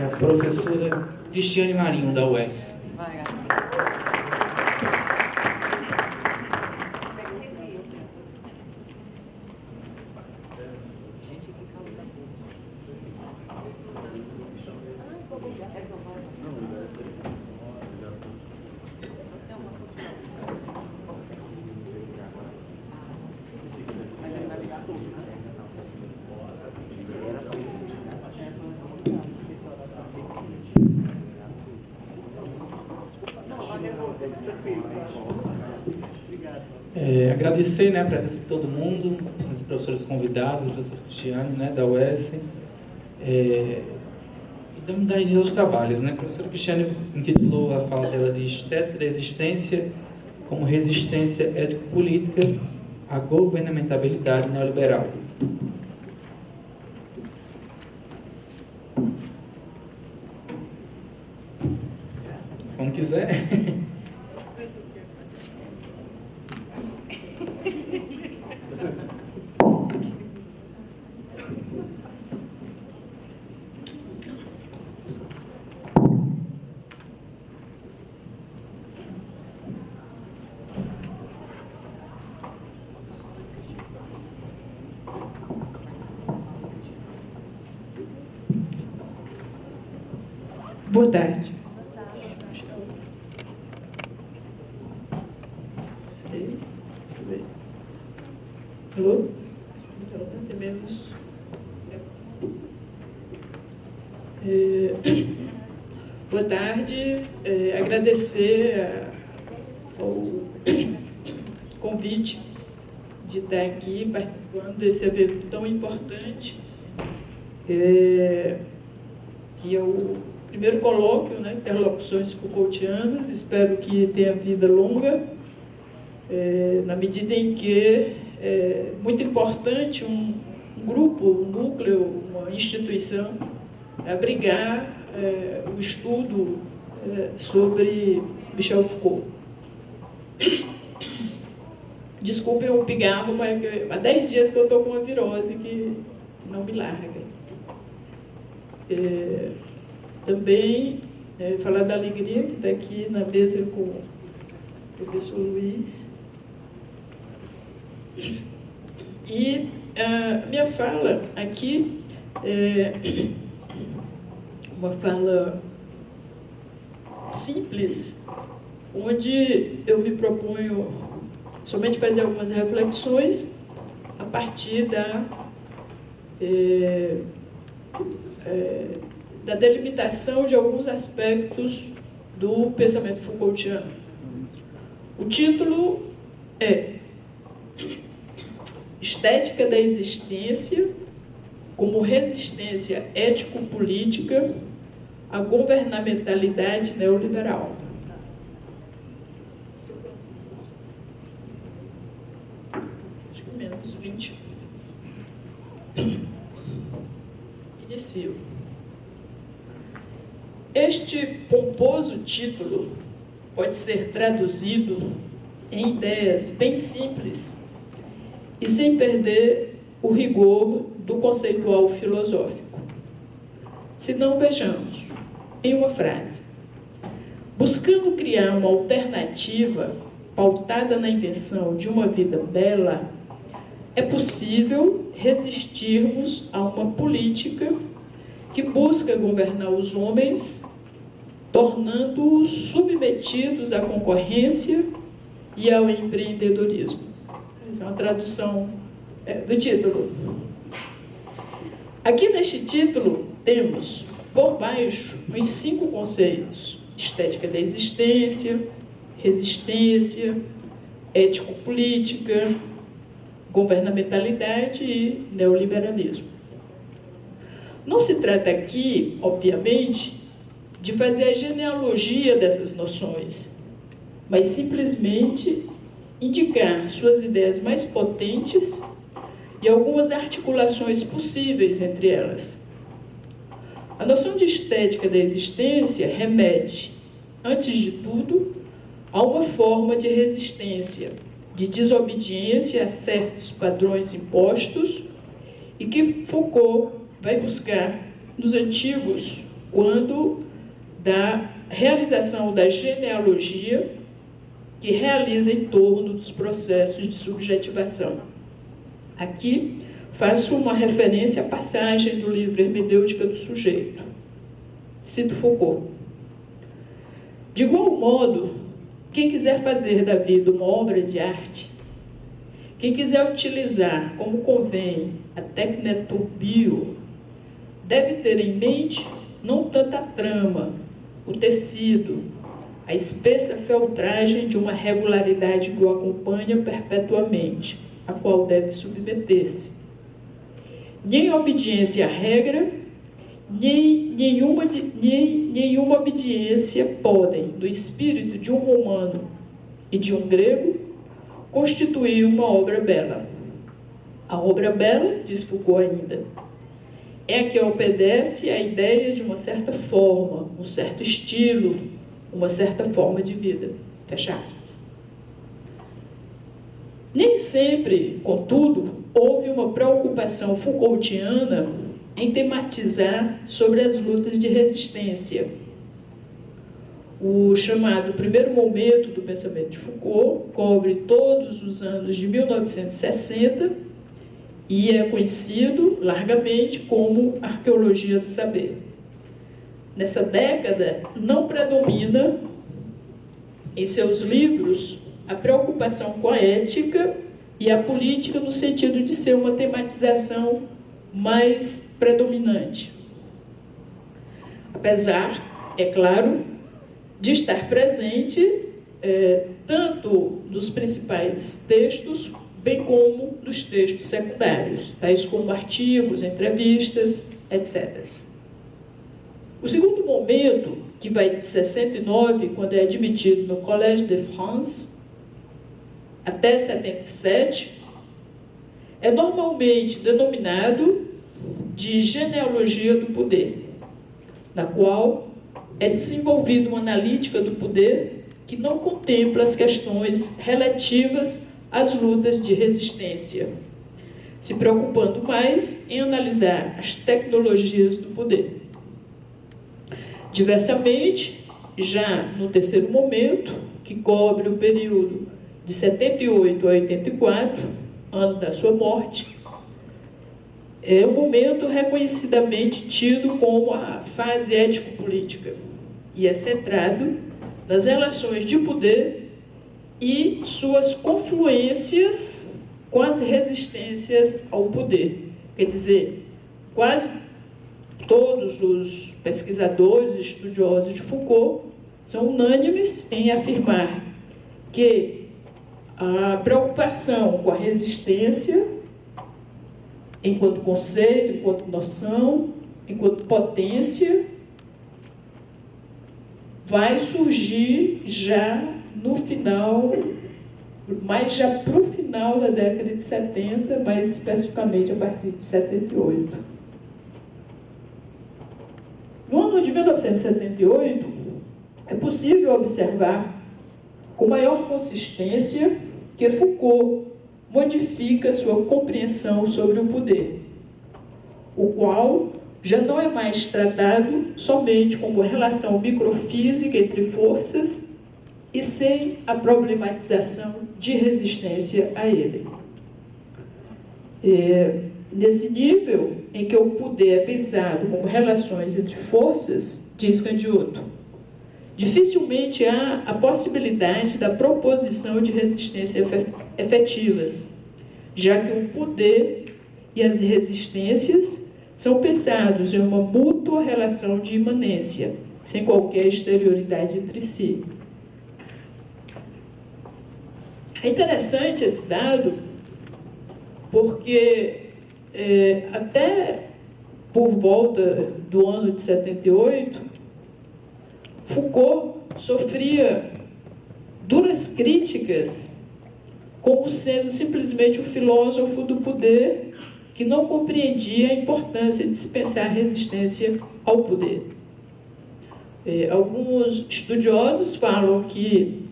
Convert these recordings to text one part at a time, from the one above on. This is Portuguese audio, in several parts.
a professora Cristiane Marinho, da UES. Agradecer, né, a presença de todo mundo, a presença dos professores convidados, a professora Cristiane, né, da UES, e vamos dar início aos trabalhos, né? A professora Cristiane intitulou a fala dela de Estética da Existência como Resistência Ético-Política à Governamentabilidade Neoliberal. Como quiser. Boa tarde. Alô? Então, temos... Boa tarde. Agradecer ao convite de estar aqui participando desse evento tão importante, que é o primeiro colóquio, né, Interlocuções Foucaultianas. Espero que tenha vida longa, na medida em que é muito importante um grupo, um núcleo, uma instituição abrigar o estudo sobre Michel Foucault. Desculpem o pigarro, mas há 10 dias que eu estou com uma virose que não me larga. Também falar da alegria que está aqui na mesa com o professor Luiz. E a minha fala aqui é uma fala simples, onde eu me proponho somente fazer algumas reflexões a partir da delimitação de alguns aspectos do pensamento Foucaultiano. O título é Estética da Existência como Resistência Ético-Política à Governamentalidade Neoliberal. Acho que menos 20. Inicio. Este pomposo título pode ser traduzido em ideias bem simples e sem perder o rigor do conceitual filosófico. Se não, vejamos, em uma frase. Buscando criar uma alternativa pautada na invenção de uma vida bela, é possível resistirmos a uma política que busca governar os homens, tornando-os submetidos à concorrência e ao empreendedorismo. Essa é uma tradução do título. Aqui neste título temos, por baixo, os 5 conceitos: estética da existência, resistência, ético-política, governamentalidade e neoliberalismo. Não se trata aqui, obviamente, de fazer a genealogia dessas noções, mas simplesmente indicar suas ideias mais potentes e algumas articulações possíveis entre elas. A noção de estética da existência remete, antes de tudo, a uma forma de resistência, de desobediência a certos padrões impostos e que Foucault vai buscar nos antigos quando da realização da genealogia que realiza em torno dos processos de subjetivação. Aqui faço uma referência à passagem do livro Hermenêutica do Sujeito. Cito Foucault. De igual modo, quem quiser fazer da vida uma obra de arte, quem quiser utilizar como convém a tecnetopio, deve ter em mente não tanto a trama, o tecido, a espessa feltragem de uma regularidade que o acompanha perpetuamente, a qual deve submeter-se. Nem obediência à regra, nem nenhuma obediência podem, do espírito de um romano e de um grego, constituir uma obra bela. A obra bela, diz Foucault ainda, é a que obedece à ideia de uma certa forma, um certo estilo, uma certa forma de vida. Fecha aspas. Nem sempre, contudo, houve uma preocupação Foucaultiana em tematizar sobre as lutas de resistência. O chamado primeiro momento do pensamento de Foucault cobre todos os anos de 1960 e é conhecido largamente como arqueologia do saber. Nessa década, não predomina em seus livros a preocupação com a ética e a política no sentido de ser uma tematização mais predominante. Apesar, é claro, de estar presente tanto nos principais textos, bem como nos textos secundários, tais como artigos, entrevistas, etc. O segundo momento, que vai de 69, quando é admitido no Collège de France, até 77, é normalmente denominado de genealogia do poder, na qual é desenvolvida uma analítica do poder que não contempla as questões relativas às lutas de resistência, se preocupando mais em analisar as tecnologias do poder. Diversamente, já no terceiro momento, que cobre o período de 78 a 84, ano da sua morte, é um momento reconhecidamente tido como a fase ético-política e é centrado nas relações de poder e suas confluências com as resistências ao poder. Quer dizer, quase todos os pesquisadores e estudiosos de Foucault são unânimes em afirmar que a preocupação com a resistência, enquanto conceito, enquanto noção, enquanto potência, vai surgir já no final, mas já para o final da década de 70, mais especificamente a partir de 78. No ano de 1978, é possível observar com maior consistência que Foucault modifica sua compreensão sobre o poder, o qual já não é mais tratado somente como relação microfísica entre forças e sem a problematização de resistência a ele. Nesse nível em que o poder é pensado como relações entre forças, diz Candiotto, dificilmente há a possibilidade da proposição de resistência efetivas, já que o poder e as resistências são pensados em uma mútua relação de imanência, sem qualquer exterioridade entre si. É interessante esse dado, porque até por volta do ano de 78, Foucault sofria duras críticas como sendo simplesmente um filósofo do poder que não compreendia a importância de se pensar resistência ao poder. Alguns estudiosos falam que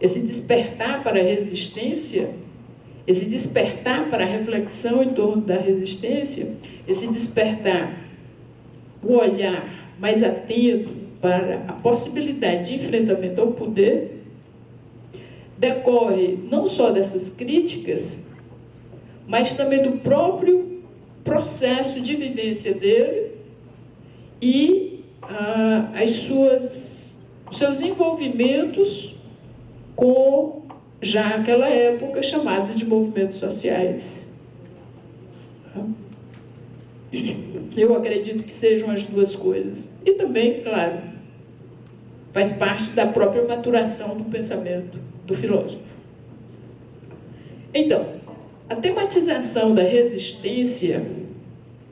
esse despertar para a resistência, esse despertar para a reflexão em torno da resistência, esse despertar, o olhar mais atento para a possibilidade de enfrentamento ao poder decorre não só dessas críticas, mas também do próprio processo de vivência dele e os seus envolvimentos com já aquela época chamada de movimentos sociais. Eu acredito que sejam as duas coisas. E também, claro, faz parte da própria maturação do pensamento do filósofo. Então, a tematização da resistência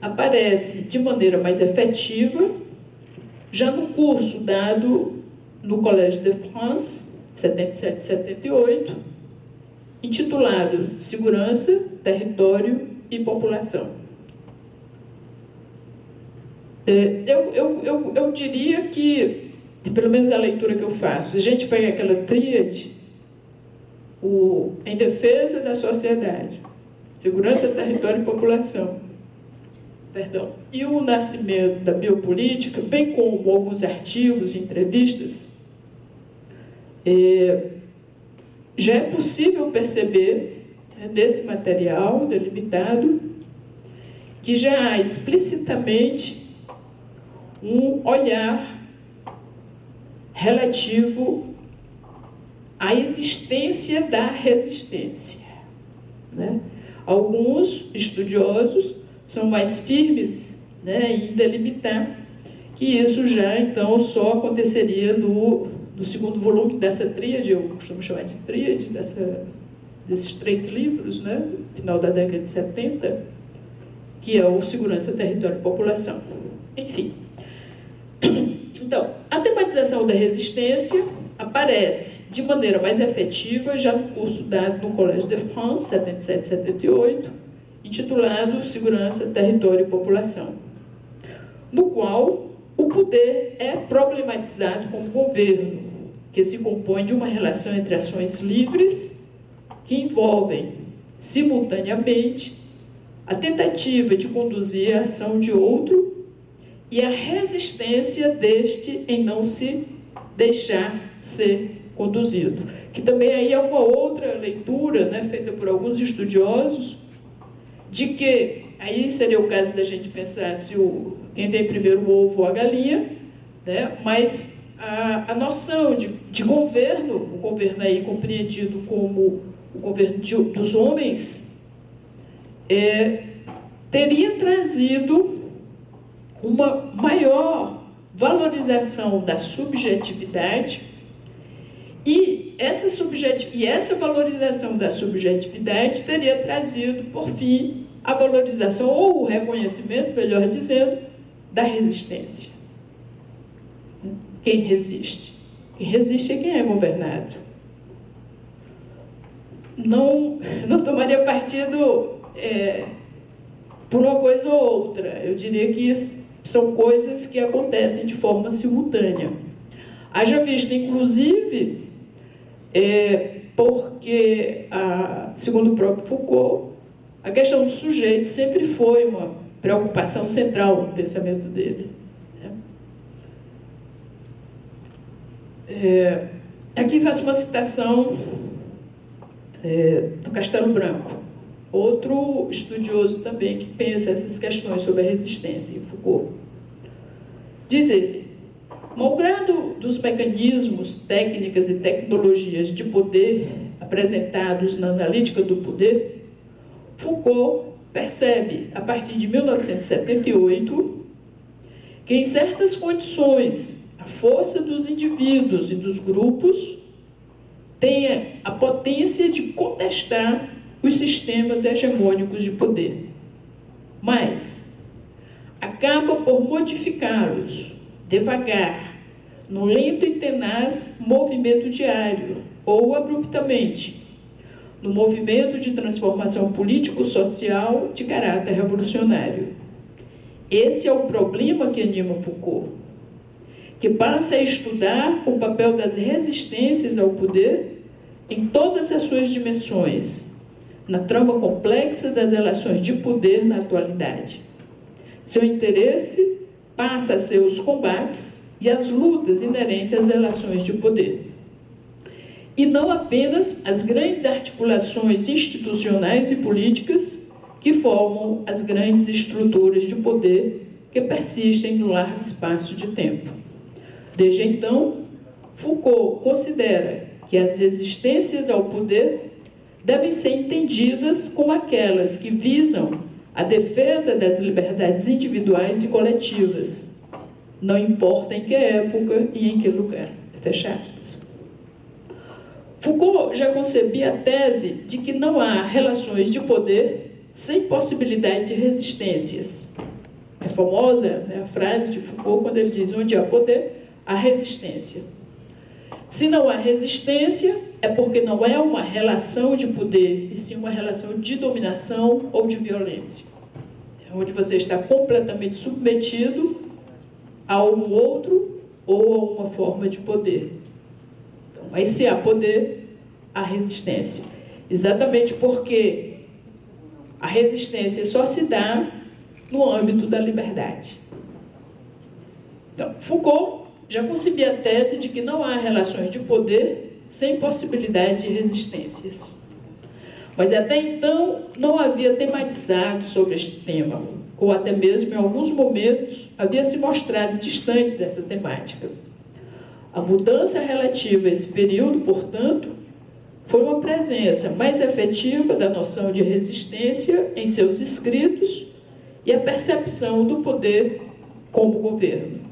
aparece de maneira mais efetiva já no curso dado no Collège de France, 77 e 78, intitulado Segurança, Território e População. Eu diria que, pelo menos a leitura que eu faço, se a gente pega aquela tríade, em defesa da sociedade, segurança, território e população, e o nascimento da biopolítica, bem como alguns artigos e entrevistas, já é possível perceber, nesse material delimitado, que já há explicitamente um olhar relativo à existência da resistência, né? Alguns estudiosos são mais firmes, né, em delimitar que isso já, então, só aconteceria no segundo volume dessa tríade, eu costumo chamar de tríade, desses 3 livros, né, final da década de 70, que é o Segurança, Território e População. Enfim. Então, a tematização da resistência aparece de maneira mais efetiva já no curso dado no Collège de France, 77 e 78, intitulado Segurança, Território e População, no qual o poder é problematizado como governo, que se compõe de uma relação entre ações livres que envolvem, simultaneamente, a tentativa de conduzir a ação de outro e a resistência deste em não se deixar ser conduzido. Que também aí é uma outra leitura, né, feita por alguns estudiosos, de que, aí seria o caso da gente pensar se quem tem primeiro o ovo ou a galinha, né, mas a noção de governo, o governo aí compreendido como o governo dos homens, teria trazido uma maior valorização da subjetividade e essa valorização da subjetividade teria trazido, por fim, a valorização ou o reconhecimento, melhor dizendo, da resistência. Quem resiste? Quem resiste é quem é governado. Não tomaria partido por uma coisa ou outra. Eu diria que são coisas que acontecem de forma simultânea. Haja visto, inclusive, porque, segundo o próprio Foucault, a questão do sujeito sempre foi uma preocupação central no pensamento dele. Aqui faço uma citação do Castelo Branco, outro estudioso também que pensa essas questões sobre a resistência em Foucault. Diz ele: malgrado dos mecanismos, técnicas e tecnologias de poder apresentados na analítica do poder, Foucault percebe, a partir de 1978, que em certas condições a força dos indivíduos e dos grupos tem a potência de contestar os sistemas hegemônicos de poder, mas acaba por modificá-los devagar, no lento e tenaz movimento diário, ou abruptamente, no movimento de transformação político-social de caráter revolucionário. Esse é o problema que anima Foucault, que passa a estudar o papel das resistências ao poder em todas as suas dimensões, na trama complexa das relações de poder na atualidade. Seu interesse passa a ser os combates e as lutas inerentes às relações de poder. E não apenas as grandes articulações institucionais e políticas que formam as grandes estruturas de poder que persistem no largo espaço de tempo. Desde então, Foucault considera que as resistências ao poder devem ser entendidas como aquelas que visam a defesa das liberdades individuais e coletivas, não importa em que época e em que lugar. Fecha aspas. Foucault já concebia a tese de que não há relações de poder sem possibilidade de resistências. É famosa, né, a frase de Foucault quando ele diz: onde há poder, há resistência. Se não há resistência, é porque não é uma relação de poder, e sim uma relação de dominação ou de violência, onde você está completamente submetido a um outro ou a uma forma de poder. Então, mas se há poder, há resistência. Exatamente porque a resistência só se dá no âmbito da liberdade. Então, Foucault já concebia a tese de que não há relações de poder sem possibilidade de resistências. Mas até então não havia tematizado sobre este tema, ou até mesmo em alguns momentos havia se mostrado distante dessa temática. A mudança relativa a esse período, portanto, foi uma presença mais efetiva da noção de resistência em seus escritos e a percepção do poder como governo.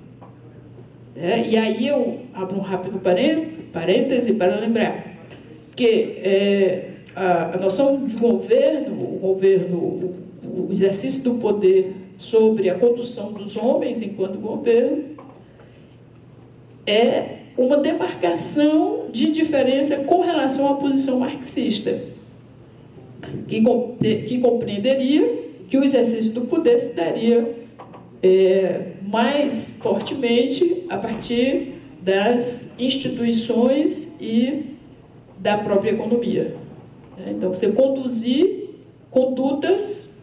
E aí eu abro um rápido parêntese para lembrar que a noção de governo, o exercício do poder sobre a condução dos homens enquanto governo, é uma demarcação de diferença com relação à posição marxista, que compreenderia que o exercício do poder se daria mais fortemente a partir das instituições e da própria economia. Então, você conduzir condutas,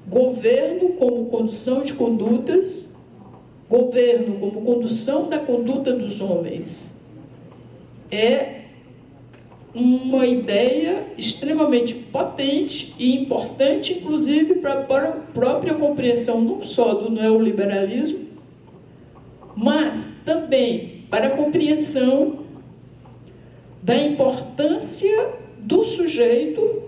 governo como condução de condutas, governo como condução da conduta dos homens, é uma ideia extremamente potente e importante, inclusive para a própria compreensão não só do neoliberalismo, mas também para a compreensão da importância do sujeito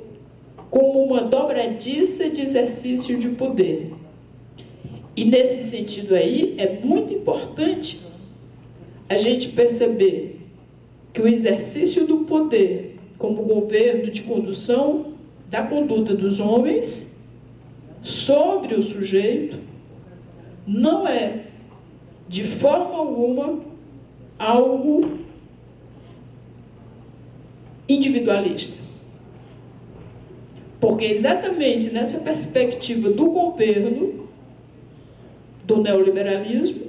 como uma dobradiça de exercício de poder. E nesse sentido aí, é muito importante a gente perceber que o exercício do poder como governo de condução da conduta dos homens sobre o sujeito não é, de forma alguma, algo individualista. Porque exatamente nessa perspectiva do governo, do neoliberalismo,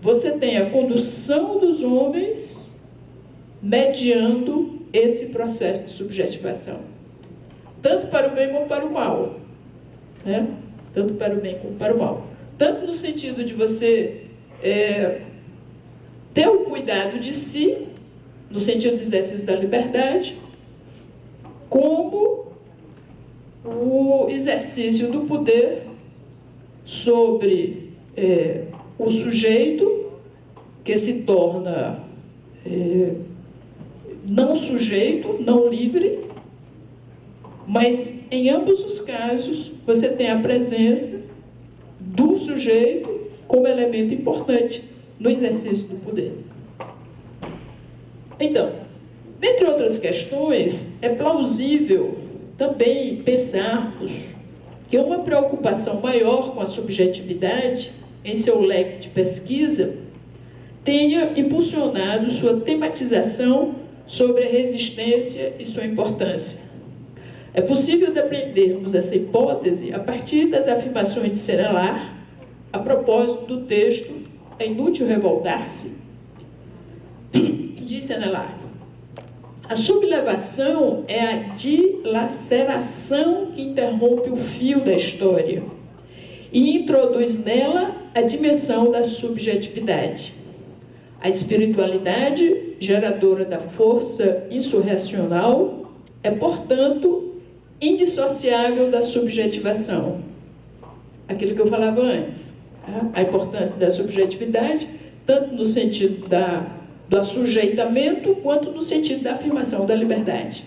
você tem a condução dos homens mediando esse processo de subjetivação, tanto para o bem como para o mal, né? Tanto para o bem como para o mal, tanto no sentido de você ter o cuidado de si, no sentido do exercício da liberdade, como o exercício do poder sobre o sujeito, que se torna não sujeito, não livre, mas em ambos os casos você tem a presença do sujeito como elemento importante no exercício do poder. Então, dentre outras questões, é plausível também pensarmos que uma preocupação maior com a subjetividade em seu leque de pesquisa tenha impulsionado sua tematização sobre a resistência e sua importância. É possível depreendermos essa hipótese a partir das afirmações de Senelard a propósito do texto É Inútil Revoltar-se. Diz Senelard: a sublevação é a dilaceração que interrompe o fio da história e introduz nela a dimensão da subjetividade. A espiritualidade, geradora da força insurrecional, é, portanto, indissociável da subjetivação. Aquilo que eu falava antes, a importância da subjetividade, tanto no sentido do assujeitamento, quanto no sentido da afirmação da liberdade.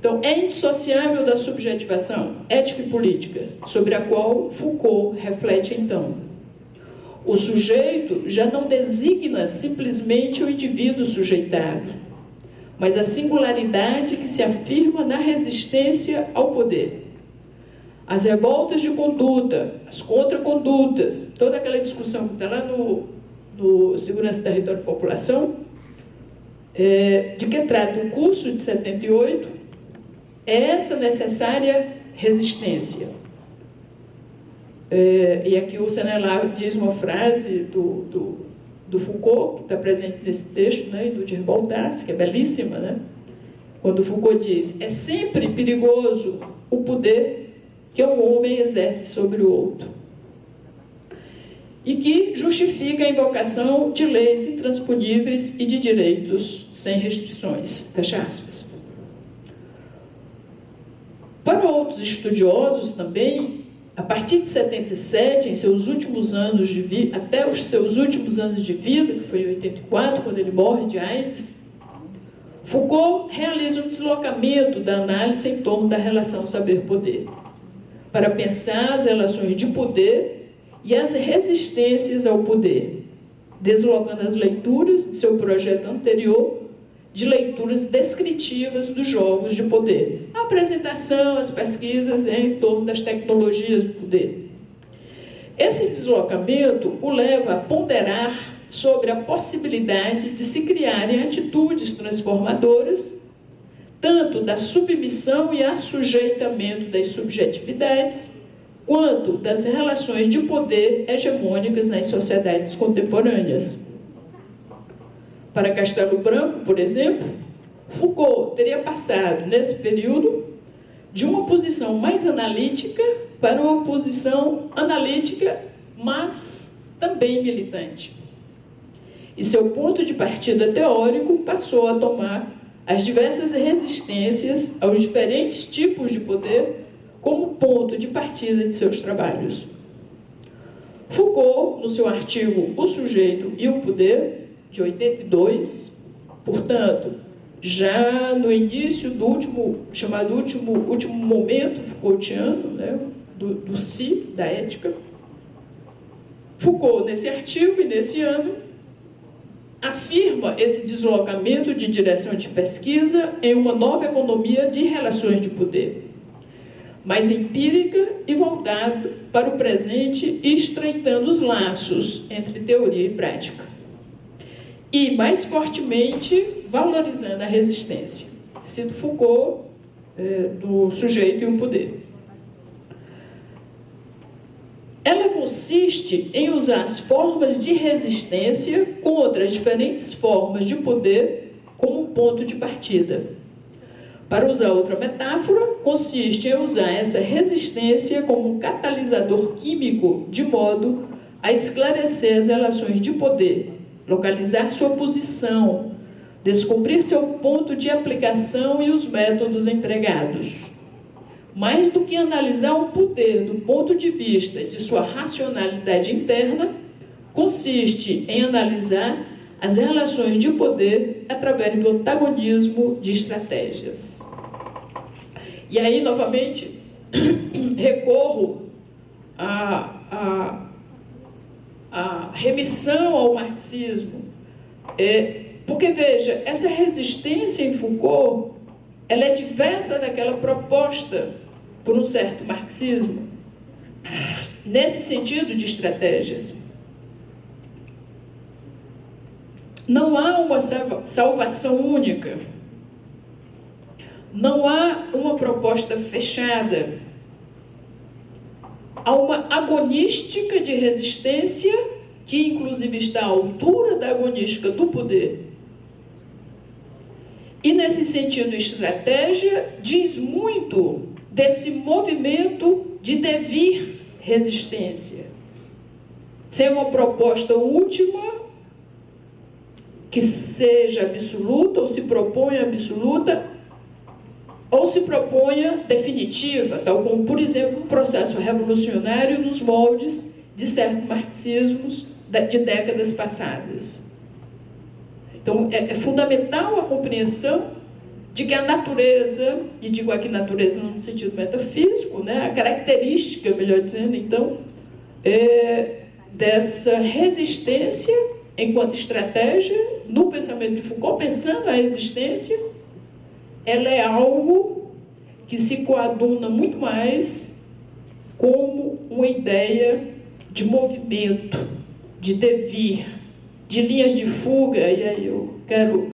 Então, é indissociável da subjetivação ética e política, sobre a qual Foucault reflete então. O sujeito já não designa simplesmente o indivíduo sujeitado, mas a singularidade que se afirma na resistência ao poder. As revoltas de conduta, as contracondutas, toda aquela discussão que está lá no Segurança, Território e População, de que trata o curso de 78, é essa necessária resistência. E aqui o Senelar diz uma frase do Foucault, que está presente nesse texto, né, e do Dirbaldas, que é belíssima, né? Quando Foucault diz: é sempre perigoso o poder que um homem exerce sobre o outro, e que justifica a invocação de leis intransponíveis e de direitos sem restrições. Fecha aspas. Para outros estudiosos também, a partir de 77, em seus últimos anos de vida, até os seus últimos anos de vida, que foi em 84, quando ele morre de AIDS, Foucault realiza um deslocamento da análise em torno da relação saber-poder, para pensar as relações de poder e as resistências ao poder, deslocando as leituras de seu projeto anterior de leituras descritivas dos jogos de poder. A apresentação, as pesquisas em torno das tecnologias de poder. Esse deslocamento o leva a ponderar sobre a possibilidade de se criarem atitudes transformadoras, tanto da submissão e assujeitamento das subjetividades, quanto das relações de poder hegemônicas nas sociedades contemporâneas. Para Castelo Branco, por exemplo, Foucault teria passado, nesse período, de uma posição mais analítica para uma posição analítica, mas também militante. E seu ponto de partida teórico passou a tomar as diversas resistências aos diferentes tipos de poder como ponto de partida de seus trabalhos. Foucault, no seu artigo O Sujeito e o Poder, de 82, portanto, já no início do último momento Foucaultiano, né, do si, da ética, Foucault, nesse artigo e nesse ano, afirma esse deslocamento de direção de pesquisa em uma nova economia de relações de poder, mais empírica e voltada para o presente, estreitando os laços entre teoria e prática. E, mais fortemente, valorizando a resistência. Cito Foucault, do Sujeito e o Poder. Ela consiste em usar as formas de resistência contra as diferentes formas de poder como um ponto de partida. Para usar outra metáfora, consiste em usar essa resistência como um catalisador químico, de modo a esclarecer as relações de poder, localizar sua posição, descobrir seu ponto de aplicação e os métodos empregados. Mais do que analisar o poder do ponto de vista de sua racionalidade interna, consiste em analisar as relações de poder através do antagonismo de estratégias. E aí, novamente, recorro à remissão ao marxismo, porque, veja, essa resistência em Foucault, ela é diversa daquela proposta por um certo marxismo, nesse sentido de estratégias. Não há uma salvação única, não há uma proposta fechada, há uma agonística de resistência que, inclusive, está à altura da agonística do poder. E, nesse sentido, estratégia diz muito desse movimento de devir resistência, sem uma proposta última que seja absoluta, ou se proponha absoluta, ou se proponha definitiva, tal como, por exemplo, um processo revolucionário nos moldes de certos marxismos de décadas passadas. Então, é fundamental a compreensão de que a natureza, e digo aqui natureza no sentido metafísico, né, a característica, melhor dizendo, então, dessa resistência enquanto estratégia, no pensamento de Foucault, pensando a resistência, ela é algo que se coaduna muito mais como uma ideia de movimento, de devir, de linhas de fuga, e aí eu quero